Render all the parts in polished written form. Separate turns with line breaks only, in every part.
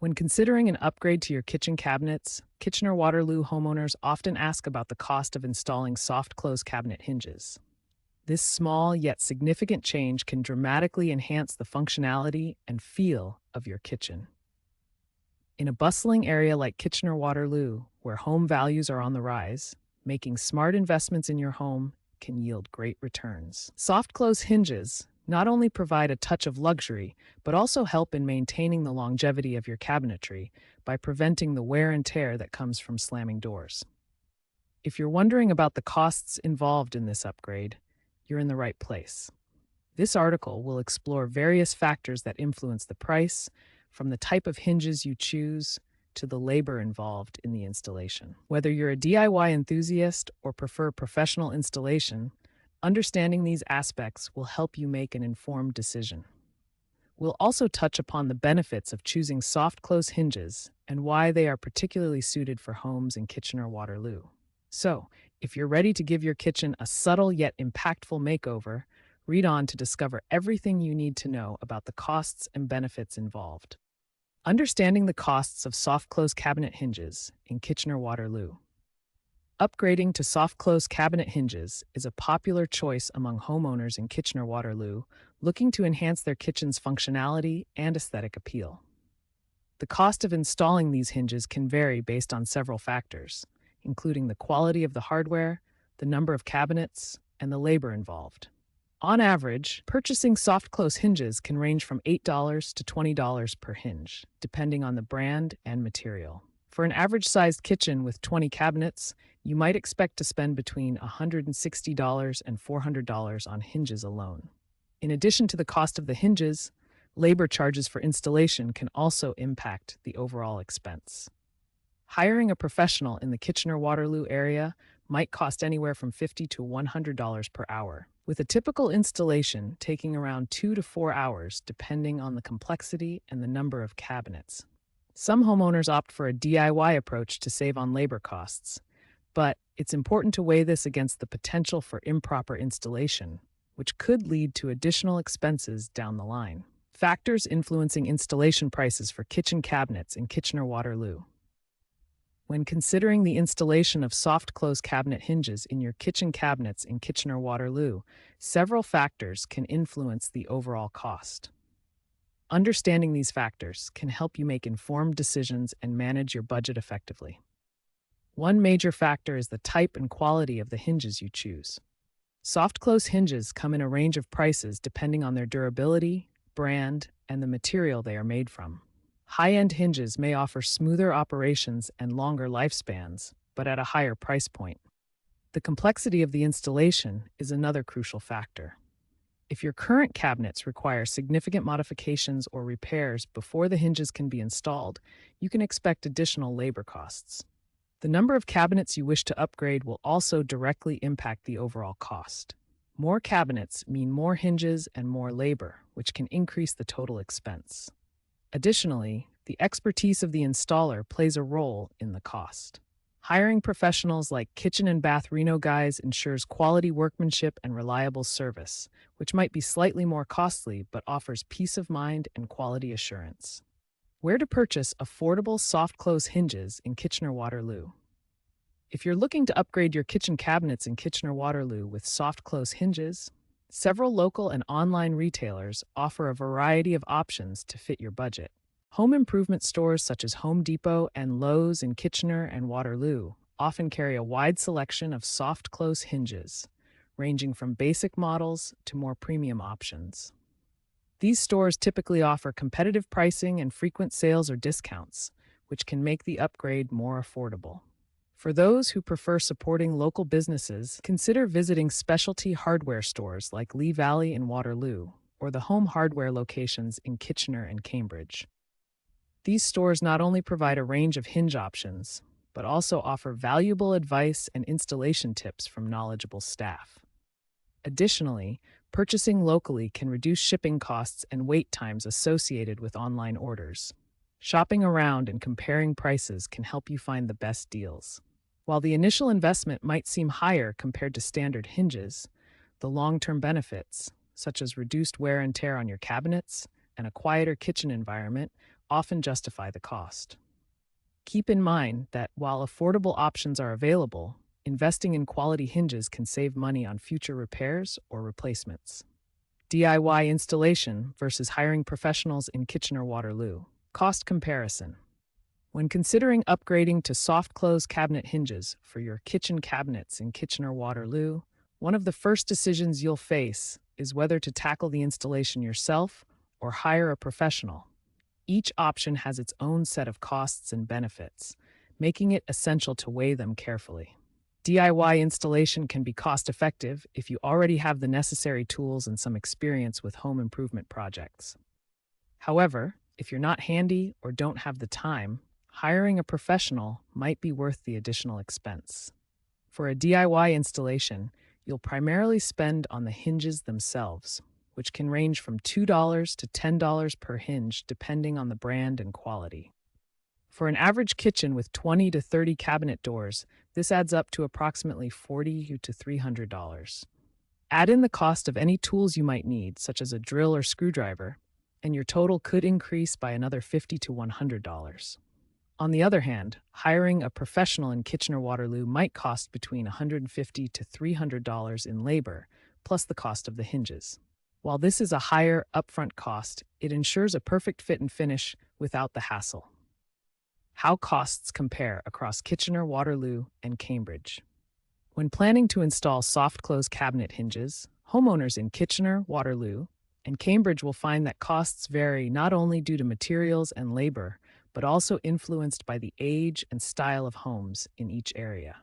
When considering an upgrade to your kitchen cabinets, Kitchener-Waterloo homeowners often ask about the cost of installing soft close cabinet hinges. This small yet significant change can dramatically enhance the functionality and feel of your kitchen. In a bustling area like Kitchener-Waterloo, where home values are on the rise, making smart investments in your home can yield great returns. Soft close hinges not only provide a touch of luxury, but also help in maintaining the longevity of your cabinetry by preventing the wear and tear that comes from slamming doors. If you're wondering about the costs involved in this upgrade, you're in the right place. This article will explore various factors that influence the price, from the type of hinges you choose to the labor involved in the installation. Whether you're a DIY enthusiast or prefer professional installation, understanding these aspects will help you make an informed decision. We'll also touch upon the benefits of choosing soft close hinges and why they are particularly suited for homes in Kitchener-Waterloo. So, if you're ready to give your kitchen a subtle yet impactful makeover, read on to discover everything you need to know about the costs and benefits involved. Understanding the costs of soft close cabinet hinges in Kitchener-Waterloo. Upgrading to soft close cabinet hinges is a popular choice among homeowners in Kitchener-Waterloo looking to enhance their kitchen's functionality and aesthetic appeal. The cost of installing these hinges can vary based on several factors, including the quality of the hardware, the number of cabinets, and the labor involved. On average, purchasing soft close hinges can range from $8 to $20 per hinge, depending on the brand and material. For an average-sized kitchen with 20 cabinets, you might expect to spend between $160 and $400 on hinges alone. In addition to the cost of the hinges, labor charges for installation can also impact the overall expense. Hiring a professional in the Kitchener-Waterloo area might cost anywhere from $50 to $100 per hour, with a typical installation taking around 2 to 4 hours depending on the complexity and the number of cabinets. Some homeowners opt for a DIY approach to save on labor costs, but it's important to weigh this against the potential for improper installation, which could lead to additional expenses down the line. Factors influencing installation prices for kitchen cabinets in Kitchener-Waterloo. When considering the installation of soft close cabinet hinges in your kitchen cabinets in Kitchener-Waterloo, several factors can influence the overall cost. Understanding these factors can help you make informed decisions and manage your budget effectively. One major factor is the type and quality of the hinges you choose. Soft close hinges come in a range of prices depending on their durability, brand, and the material they are made from. High-end hinges may offer smoother operations and longer lifespans, but at a higher price point. The complexity of the installation is another crucial factor. If your current cabinets require significant modifications or repairs before the hinges can be installed, you can expect additional labor costs. The number of cabinets you wish to upgrade will also directly impact the overall cost. More cabinets mean more hinges and more labor, which can increase the total expense. Additionally, the expertise of the installer plays a role in the cost. Hiring professionals like Kitchen and Bath Reno Guys ensures quality workmanship and reliable service, which might be slightly more costly but offers peace of mind and quality assurance. Where to purchase affordable soft close hinges in Kitchener-Waterloo. If you're looking to upgrade your kitchen cabinets in Kitchener-Waterloo with soft close hinges, several local and online retailers offer a variety of options to fit your budget. Home improvement stores such as Home Depot and Lowe's in Kitchener and Waterloo often carry a wide selection of soft close hinges, ranging from basic models to more premium options. These stores typically offer competitive pricing and frequent sales or discounts, which can make the upgrade more affordable. For those who prefer supporting local businesses, consider visiting specialty hardware stores like Lee Valley in Waterloo or the Home Hardware locations in Kitchener and Cambridge. These stores not only provide a range of hinge options, but also offer valuable advice and installation tips from knowledgeable staff. Additionally, purchasing locally can reduce shipping costs and wait times associated with online orders. Shopping around and comparing prices can help you find the best deals. While the initial investment might seem higher compared to standard hinges, the long-term benefits, such as reduced wear and tear on your cabinets and a quieter kitchen environment, often justify the cost. Keep in mind that while affordable options are available, investing in quality hinges can save money on future repairs or replacements. DIY installation versus hiring professionals in Kitchener-Waterloo. Cost comparison. When considering upgrading to soft close cabinet hinges for your kitchen cabinets in Kitchener-Waterloo, one of the first decisions you'll face is whether to tackle the installation yourself or hire a professional. Each option has its own set of costs and benefits, making it essential to weigh them carefully. DIY installation can be cost-effective if you already have the necessary tools and some experience with home improvement projects. However, if you're not handy or don't have the time, hiring a professional might be worth the additional expense. For a DIY installation, you'll primarily spend on the hinges themselves, which can range from $2 to $10 per hinge depending on the brand and quality. For an average kitchen with 20 to 30 cabinet doors, this adds up to approximately $40 to $300. Add in the cost of any tools you might need, such as a drill or screwdriver, and your total could increase by another $50 to $100. On the other hand, hiring a professional in Kitchener-Waterloo might cost between $150 to $300 in labor, plus the cost of the hinges. While this is a higher upfront cost, it ensures a perfect fit and finish without the hassle. How costs compare across Kitchener-Waterloo and Cambridge. When planning to install soft-close cabinet hinges, homeowners in Kitchener-Waterloo and Cambridge will find that costs vary not only due to materials and labor, but also influenced by the age and style of homes in each area.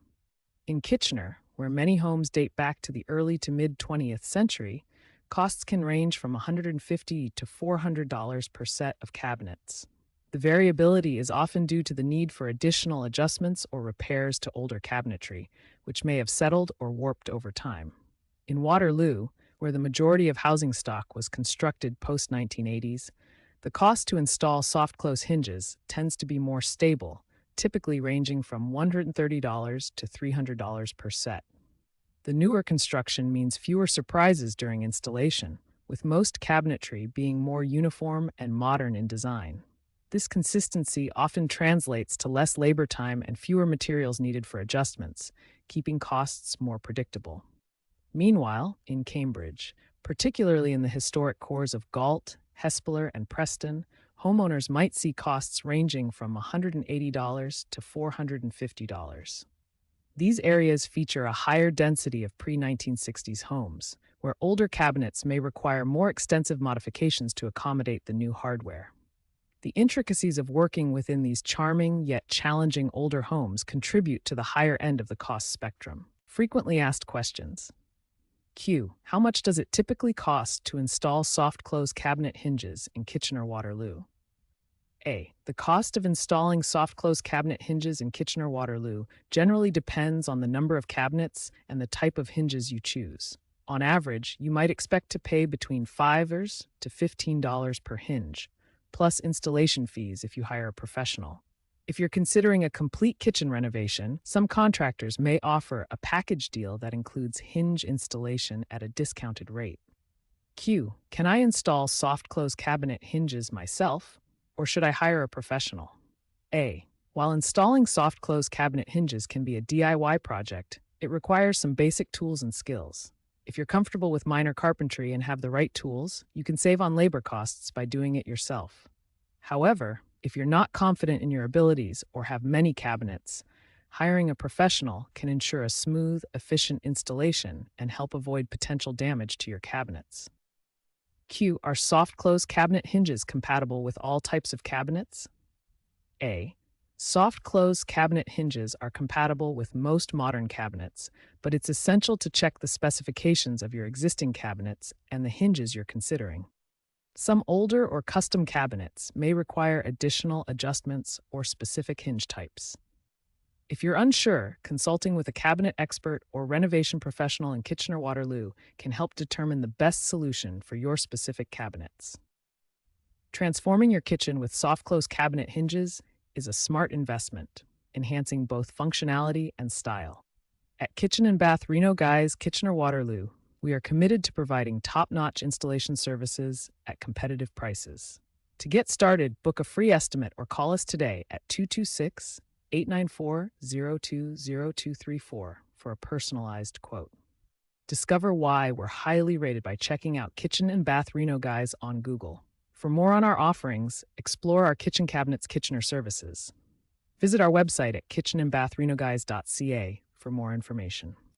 In Kitchener, where many homes date back to the early to mid-20th century, costs can range from $150 to $400 per set of cabinets. The variability is often due to the need for additional adjustments or repairs to older cabinetry, which may have settled or warped over time. In Waterloo, where the majority of housing stock was constructed post-1980s, the cost to install soft-close hinges tends to be more stable, typically ranging from $130 to $300 per set. The newer construction means fewer surprises during installation, with most cabinetry being more uniform and modern in design. This consistency often translates to less labor time and fewer materials needed for adjustments, keeping costs more predictable. Meanwhile, in Cambridge, particularly in the historic cores of Galt, Hespeler, and Preston, homeowners might see costs ranging from $180 to $450. These areas feature a higher density of pre-1960s homes, where older cabinets may require more extensive modifications to accommodate the new hardware. The intricacies of working within these charming yet challenging older homes contribute to the higher end of the cost spectrum. Frequently asked questions. Q. How much does it typically cost to install soft-close cabinet hinges in Kitchener-Waterloo? A. The cost of installing soft-close cabinet hinges in Kitchener-Waterloo generally depends on the number of cabinets and the type of hinges you choose. On average, you might expect to pay between $5 to $15 per hinge, plus installation fees if you hire a professional. If you're considering a complete kitchen renovation, some contractors may offer a package deal that includes hinge installation at a discounted rate. Q. Can I install soft-close cabinet hinges myself, or should I hire a professional? A. While installing soft-close cabinet hinges can be a DIY project, it requires some basic tools and skills. If you're comfortable with minor carpentry and have the right tools, you can save on labor costs by doing it yourself. However, if you're not confident in your abilities or have many cabinets, hiring a professional can ensure a smooth, efficient installation and help avoid potential damage to your cabinets. Q. Are soft-close cabinet hinges compatible with all types of cabinets? A. Soft-close cabinet hinges are compatible with most modern cabinets, but it's essential to check the specifications of your existing cabinets and the hinges you're considering. Some older or custom cabinets may require additional adjustments or specific hinge types. If you're unsure, consulting with a cabinet expert or renovation professional in Kitchener-Waterloo can help determine the best solution for your specific cabinets. Transforming your kitchen with soft-close cabinet hinges is a smart investment, enhancing both functionality and style. At Kitchen and Bath Reno Guys, Kitchener-Waterloo, we are committed to providing top-notch installation services at competitive prices. To get started, book a free estimate or call us today at 226-894-020234 for a personalized quote. Discover why we're highly rated by checking out Kitchen and Bath Reno Guys on Google. For more on our offerings, explore our kitchen cabinets Kitchener services. Visit our website at kitchenandbathrenoguys.ca for more information.